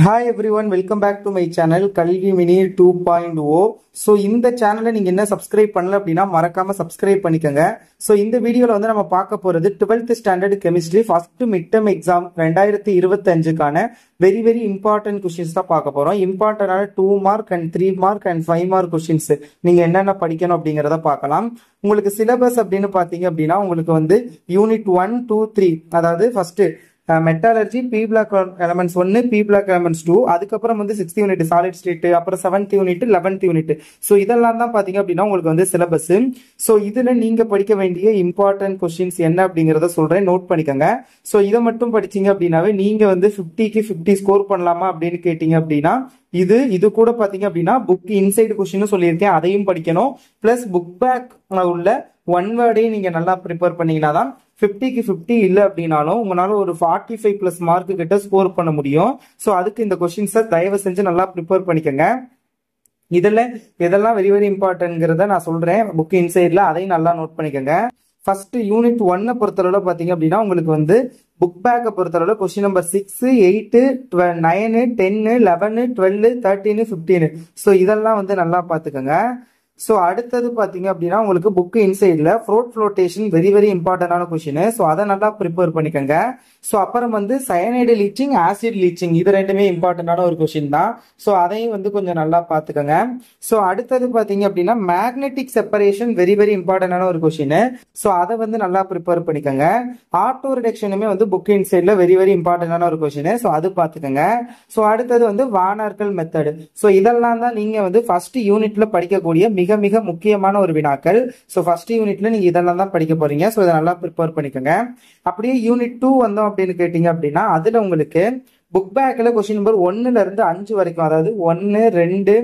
Hi everyone, welcome back to my channel கல்வி mini 2.0. So இந்த சேனலை நீங்கள் என்ன சப்ஸ்கிரைப் பண்ணல அப்படின்னா மறக்காம சப்ஸ்கிரைப் பண்ணிக்கோங்க. ஸோ இந்த வீடியோவில் வந்து நம்ம பார்க்க போகிறது 12th standard chemistry first mid term exam 2025க்கான வெரி இம்பார்ட்டன்ட் கொஸ்டின்ஸ் தான் பார்க்க போகிறோம். இம்பார்ட்டன்டான 2 mark and 3 mark and 5 mark questions நீங்கள் என்னென்ன படிக்கணும் அப்படிங்கிறத பார்க்கலாம். உங்களுக்கு சிலபஸ் அப்படின்னு பார்த்தீங்க அப்படின்னா உங்களுக்கு வந்து யூனிட் 1, 2, 3 அதாவது first metallurgy P block elements 1 P block elements 2 அதுக்கப்புறம் வந்து 6th யூனிட் சாலிட் ஸ்டேட் அப்புறம் 7th unit 11th unit. So இதெல்லாம் தான் பாத்தீங்க அப்படின்னா உங்களுக்கு வந்து சிலபஸ். ஸோ இதுல நீங்க படிக்க வேண்டிய இம்பார்ட்டன்ட் கொஸ்டின்ஸ் என்ன அப்படிங்கறத சொல்றேன், நோட் பண்ணிக்கோங்க. ஸோ இதை மட்டும் படிச்சீங்க அப்படின்னாவே நீங்க வந்து 50க்கு 50 ஸ்கோர் பண்ணலாமா அப்படின்னு கேட்டீங்க அப்படின்னா இது கூட பாத்தீங்க அப்படின்னா புக் இன்சைடு கொஸ்டின் சொல்லியிருக்கேன், அதையும் படிக்கணும். பிளஸ் புக் பேக் உள்ள ஒன் வேர்டையும் நீங்க நல்லா ப்ரிப்பேர் பண்ணீங்கன்னா தான் 50க்கு 50 இல்லை அப்படின்னாலும் உங்களால ஒரு 45+ மார்க் கிட்ட ஸ்கோர் பண்ண முடியும். ஸோ அதுக்கு இந்த கொஸ்டின்ஸை தயவு செஞ்சு நல்லா ப்ரிப்பேர் பண்ணிக்கோங்க. இதெல்லாம் வெரி இம்பார்ட்டன்ட்ங்கிறத நான் சொல்றேன் புக் இன்சைட்ல, அதையும் நல்லா நோட் பண்ணிக்கோங்க. ஃபர்ஸ்ட் யூனிட் 1 பொறுத்தளவு பாத்தீங்க அப்படின்னா உங்களுக்கு வந்து புக் பேக்கை பொறுத்தளவு கொஸ்டின் நம்பர் 6, 8, 9, 10, 11, 12, 13, 15. ஸோ இதெல்லாம் வந்து நல்லா பாத்துக்கோங்க. ஸோ அடுத்தது பாத்தீங்க அப்படின்னா உங்களுக்கு புக் இன்சைட்ல ஃப்ரோட் ஃப்ளோட்டேஷன் வெரி இம்பார்ட்டன்டான கொஸ்டின். ஸோ அதை நல்லா ப்ரிப்பேர் பண்ணிக்கோங்க. ஸோ அப்புறம் வந்து சயனைடு லீச்சிங், ஆசிட் லீச்சிங், இது ரெண்டுமே இம்பார்ட்டன்டான ஒரு கொஸ்டின் தான். ஸோ அதையும் வந்து கொஞ்சம் நல்லா பார்த்துக்கோங்க. ஸோ அடுத்தது பாத்தீங்க அப்படின்னா மேக்னெட்டிக் செப்பரேஷன் வெரி இம்பார்ட்டன்டான ஒரு கொஸ்டின். ஸோ அதை வந்து நல்லா ப்ரிப்பேர் பண்ணிக்கோங்க. ஆட்டோ ரிடக்ஷனுமே வந்து புக் இன்சைட்ல வெரி இம்பார்ட்டன்டான ஒரு கொஸ்டின். ஸோ அது பார்த்துக்கோங்க. ஸோ அடுத்தது வந்து வானார்கல் மெத்தட். ஸோ இதெல்லாம் தான் நீங்க வந்து ஃபர்ஸ்ட் யூனிட்ல படிக்கக்கூடிய மிக முக்கியமான ஒரு வினாக்கள். ஸோ ஃபர்ஸ்ட் யூனிட்ல நீங்க இதெல்லாம் தான் படிக்க போறீங்க. ஸோ இதை நல்லா ப்ரிப்பேர் பண்ணிக்கோங்க. அப்படியே யூனிட் 2 வந்தோம் அப்படின்னு கேட்டீங்க அப்படின்னா அதுல உங்களுக்கு புக் பேக்ல கொஸ்டின் நம்பர் 1ல இருந்து 5 வரைக்கும், அதாவது 1, 2,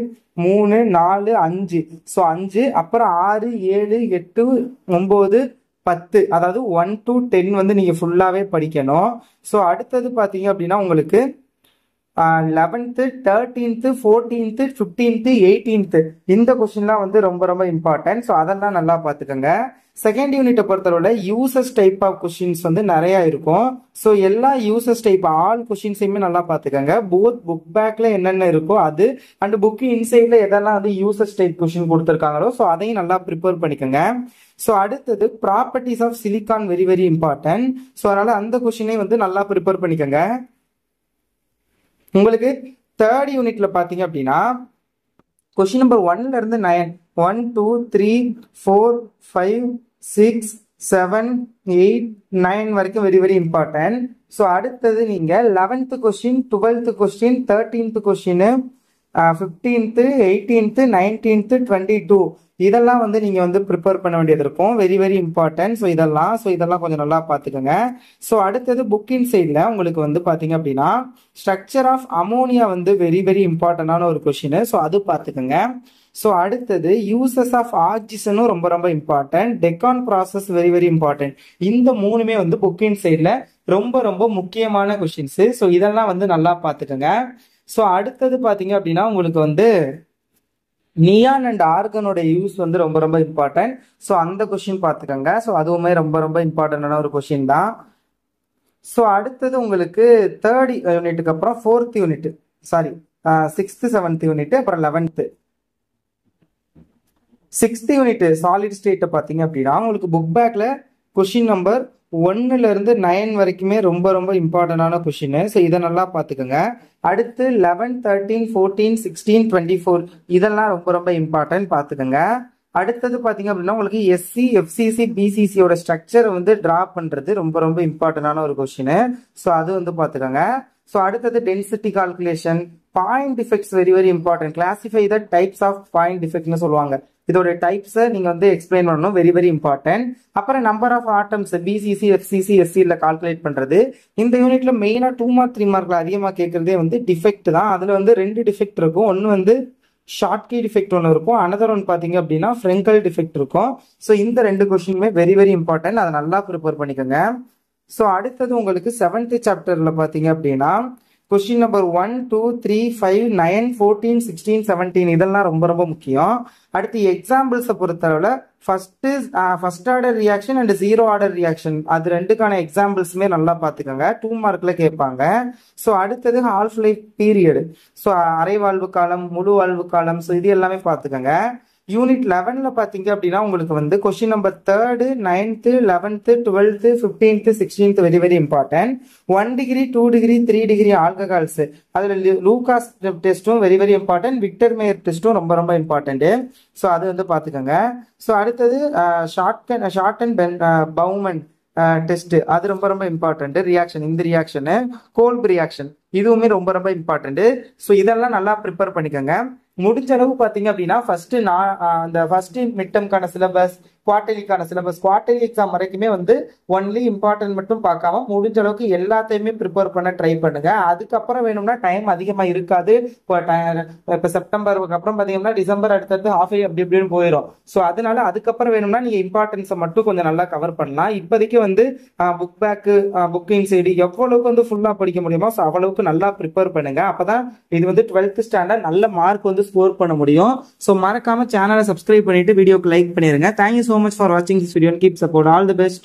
3, 4, 5. ஸோ 5 அப்புறம் 6, 7, 8, 9, 10 அதாவது 1 to 10 வந்து நீங்க ஃபுல்லாவே படிக்கணும். ஸோ அடுத்தது பாத்தீங்க அப்படின்னா உங்களுக்கு 11th, 13th, 14th, 15th, 18th இந்த கொஸ்டின்லாம் வந்து ரொம்ப இம்பார்ட்டன்ட். ஸோ அதெல்லாம் நல்லா பார்த்துக்கோங்க. செகண்ட் யூனிட்டை பொறுத்தவரை யூசஸ் டைப் ஆஃப் கொஸ்டின்ஸ் வந்து நிறைய இருக்கும். ஸோ எல்லா யூசஸ் டைப் ஆல் கொஸ்டின்ஸையுமே நல்லா பார்த்துக்கோங்க. போத் புக் பேக்ல என்னென்ன இருக்கோ அது அண்ட் புக் இன்சைட்ல எதெல்லாம் வந்து யூசஸ் டைப் கொஸ்டின் கொடுத்துருக்காங்களோ ஸோ அதையும் நல்லா ப்ரிப்பேர் பண்ணிக்கோங்க. ஸோ அடுத்தது properties of silicon very important. So அதனால அந்த கொஸ்டினை வந்து நல்லா ப்ரிப்பேர் பண்ணிக்கோங்க. உங்களுக்கு தேர்ட் யூனிட்ல பாத்தீங்க அப்படின்னா கொஸ்டின் நம்பர் 1ல இருந்து 9, 1, 2, 3, 4, 5, 6, 7, 8, 9 வரைக்கும் வெரி இம்பார்ட்டன்ட். ஸோ அடுத்தது நீங்க 11th question, 12th question, 13th question, 15th, 18th, 19th, 22 இதெல்லாம் வந்து நீங்க வந்து ப்ரிப்பேர் பண்ண வேண்டியது இருக்கும். Very important. ஸோ இதெல்லாம் கொஞ்சம் நல்லா பார்த்துக்கோங்க. ஸோ அடுத்தது புக் இன்சைட்ல உங்களுக்கு வந்து பாத்தீங்க அப்படின்னா ஸ்ட்ரக்சர் ஆஃப் அமோனியா வந்து வெரி இம்பார்ட்டன்டான ஒரு கொஸ்டின். ஸோ அது பார்த்துக்கோங்க. ஸோ அடுத்தது யூசஸ் ஆஃப் ஆக்சிஜனும் ரொம்ப important. Deccan process very important. இந்த மூணுமே வந்து புக் இன்சைட்ல ரொம்ப முக்கியமான கொஸ்டின்ஸ். ஸோ இதெல்லாம் வந்து நல்லா பார்த்துக்கோங்க. ஸோ அடுத்தது பாத்தீங்க அப்படின்னா உங்களுக்கு வந்து நியான் அண்ட் ஆர்கனோட யூஸ் வந்து ரொம்ப இம்பார்ட்டன்ட். ஸோ அந்த கொஸ்டின் பார்த்துக்கோங்க. ஸோ அதுவுமே ரொம்ப இம்பார்ட்டன்டான ஒரு கொஸ்டின் தான். ஸோ அடுத்தது உங்களுக்கு தேர்ட் யூனிட்டுக்கு அப்புறம் 4th unit, sorry 6th, 7th unit அப்புறம் 11th. 6th யூனிட் சாலிட் ஸ்டேட்டை பார்த்தீங்க அப்படின்னா உங்களுக்கு புக் பேக்ல கொஸ்டின் நம்பர் 1ல இருந்து 9 வரைக்குமே ரொம்ப இம்பார்ட்டன்டான கொஸ்டின். ஸோ இதை நல்லா பார்த்துக்கோங்க. அடுத்து 11, 13, 14, 16, 24 இதெல்லாம் ரொம்ப இம்பார்ட்டன்ட் பார்த்துக்கோங்க. அடுத்தது பாத்தீங்க அப்படின்னா உங்களுக்கு எஸ்சி, எஃப்சிசி, பிசிசியோட ஸ்ட்ரக்சர் வந்து டிரா பண்றது ரொம்ப இம்பார்ட்டன்டான ஒரு கொஸ்டின். ஸோ அது வந்து பார்த்துக்கோங்க. ஸோ அடுத்தது density calculation, point defects very important. Classify the types of point டிஃபெக்ட்னு சொல்லுவாங்க. இதோட டைப்ஸை நீங்க வந்து எக்ஸ்பிளைன் பண்ணணும், வெரி இம்பார்ட்டன்ட். அப்புறம் number of atoms BCC, FCC, எஸ்சில கால்குலேட் பண்றது. இந்த யூனிட்ல மெயினா 2 மார்க் 3 மார்க்ல அதிகமா கேட்கறதே வந்து டிஃபெக்ட் தான். அதுல வந்து 2 டிஃபெக்ட் இருக்கும். ஒன்னு வந்து ஷார்ட் கீ டிஃபெக்ட் ஒன்று இருக்கும், அனதர் ஒன் பாத்தீங்க அப்படின்னா ஃப்ரெங்கல் டிஃபெக்ட் இருக்கும். ஸோ இந்த 2 கொஸ்டினுமே வெரி இம்பார்ட்டன்ட். அதை நல்லா ப்ரிப்பேர் பண்ணிக்கோங்க. ஸோ அடுத்தது உங்களுக்கு 7th சாப்டர்ல பாத்தீங்க அப்படின்னா கொஸ்டின் நம்பர் 1, 2, 3, 5, 9, 14, 16, 17 இதெல்லாம் ரொம்ப ரொம்ப முக்கியம். அடுத்து எக்ஸாம்பிள்ஸை பொறுத்தளவுல first order reaction and zero order reaction அது ரெண்டுக்கான எக்ஸாம்பிள்ஸுமே நல்லா பார்த்துக்கோங்க, 2 மார்க்ல கேட்பாங்க. ஸோ அடுத்தது ஹால்ஃப் லைஃப் பீரியட், ஸோ அரை வாழ்வு காலம், முழு வாழ்வு காலம், ஸோ இது எல்லாமே பார்த்துக்கோங்க. யூனிட் 11ல பார்த்தீங்க அப்படின்னா உங்களுக்கு வந்து question number 3, 9th, 11th, 12th, 15th, 16th very very important. 1 degree, 2 degree, 3 degree alcohols அதில் லூகாஸ் டெஸ்ட்டும் very very important, Victor Meyer டெஸ்ட்டும் ரொம்ப ரொம்ப இம்பார்ட்டன்ட். ஸோ அது வந்து பார்த்துக்கோங்க. ஸோ அடுத்தது ஷார்ட் அண்ட் பவுமன் டெஸ்ட் அது ரொம்ப ரொம்ப இம்பார்ட்டன்ட். ரியாக்ஷன், இந்த ரியாக்ஷனு கோல்ப் ரியாக்ஷன் இதுவுமே ரொம்ப ரொம்ப இம்பார்ட்டன்ட். ஸோ இதெல்லாம் நல்லா ப்ரிப்பேர் பண்ணிக்கோங்க. முடிஞ்ச அளவு பார்த்தீங்க அப்படின்னா ஃபர்ஸ்ட் மிட் டேர்ம்கான சிலபஸ், குவார்டர்லிக்கான சிலபஸ், குவார்டர்லி எக்ஸாம் வரைக்குமே வந்து ஒன்லி இம்பார்ட்டன்ட் மட்டும் பார்க்காம முடிஞ்ச அளவுக்கு எல்லாத்தையுமே ப்ரிப்பேர் பண்ண ட்ரை பண்ணுங்க. அதுக்கப்புறம் வேணும்னா டைம் அதிகமாக இருக்காது. இப்போ செப்டம்பருக்கு அப்புறம் பார்த்தீங்கன்னா டிசம்பர் அடுத்தடுத்து ஹாஃப் இயர் அப்படி இப்படின்னு போயிடும். ஸோ அதனால அதுக்கப்புறம் வேணும்னா நீங்கள் இம்பார்ட்டன்ஸை மட்டும் கொஞ்சம் நல்லா கவர் பண்ணலாம். இப்போதைக்கு வந்து புக் பேக்கு, புக்கிங் சைடு எவ்வளவுக்கு வந்து ஃபுல்லாக படிக்க முடியுமோ ஸோ அவ்வளவுக்கு நல்லா ப்ரிப்பேர் பண்ணுங்க. அப்போதான் இது வந்து 12th ஸ்டாண்டர்ட் நல்ல மார்க் வந்து ஸ்கோர் பண்ண முடியும். ஸோ மறக்காம சேனலை சப்ஸ்கிரைப் பண்ணிட்டு வீடியோக்கு லைக் பண்ணிருங்க. Thank you so much for watching this video and keep support. All the best.